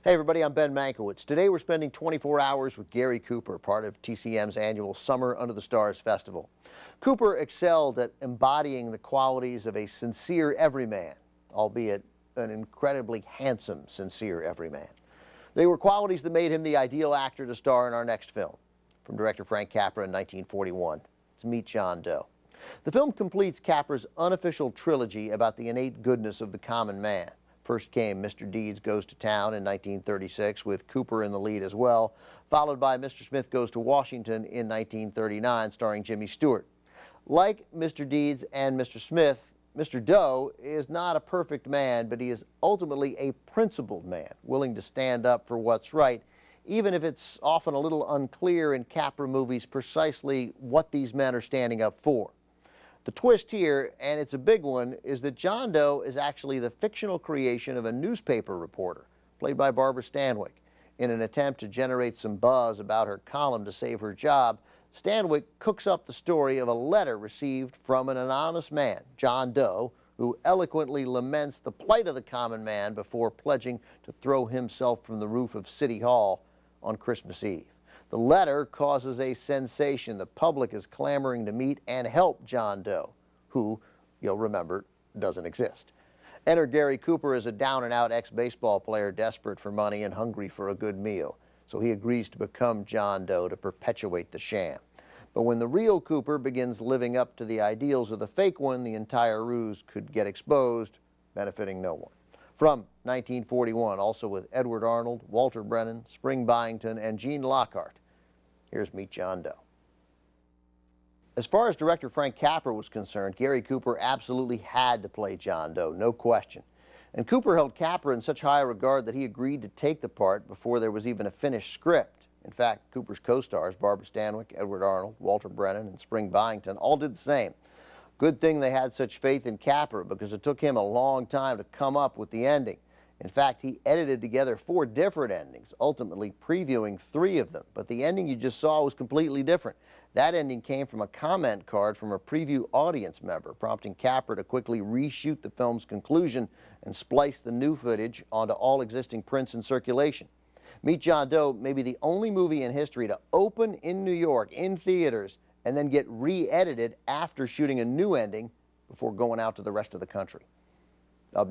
Hey everybody, I'm Ben Mankiewicz. Today we're spending 24 hours with Gary Cooper, part of TCM's annual Summer Under the Stars Festival. Cooper excelled at embodying the qualities of a sincere everyman, albeit an incredibly handsome, sincere everyman. They were qualities that made him the ideal actor to star in our next film. From director Frank Capra in 1941, it's Meet John Doe. The film completes Capra's unofficial trilogy about the innate goodness of the common man. First came Mr. Deeds Goes to Town in 1936 with Cooper in the lead as well, followed by Mr. Smith Goes to Washington in 1939 starring Jimmy Stewart. Like Mr. Deeds and Mr. Smith, Mr. Doe is not a perfect man, but he is ultimately a principled man, willing to stand up for what's right, even if it's often a little unclear in Capra movies precisely what these men are standing up for. The twist here, and it's a big one, is that John Doe is actually the fictional creation of a newspaper reporter, played by Barbara Stanwyck. In an attempt to generate some buzz about her column to save her job, Stanwyck cooks up the story of a letter received from an anonymous man, John Doe, who eloquently laments the plight of the common man before pledging to throw himself from the roof of City Hall on Christmas Eve. The letter causes a sensation. The public is clamoring to meet and help John Doe, who, you'll remember, doesn't exist. Enter Gary Cooper as a down-and-out ex-baseball player desperate for money and hungry for a good meal. So he agrees to become John Doe to perpetuate the sham. But when the real Cooper begins living up to the ideals of the fake one, the entire ruse could get exposed, benefiting no one. From 1941, also with Edward Arnold, Walter Brennan, Spring Byington, and Gene Lockhart, here's Meet John Doe. As far as director Frank Capra was concerned, Gary Cooper absolutely had to play John Doe, no question. And Cooper held Capra in such high regard that he agreed to take the part before there was even a finished script. In fact, Cooper's co-stars, Barbara Stanwyck, Edward Arnold, Walter Brennan, and Spring Byington, all did the same. Good thing they had such faith in Capra, because it took him a long time to come up with the ending. In fact, he edited together 4 different endings, ultimately previewing 3 of them. But the ending you just saw was completely different. That ending came from a comment card from a preview audience member, prompting Capra to quickly reshoot the film's conclusion and splice the new footage onto all existing prints in circulation. Meet John Doe may be the only movie in history to open in New York in theaters and then get re-edited after shooting a new ending before going out to the rest of the country. Up next.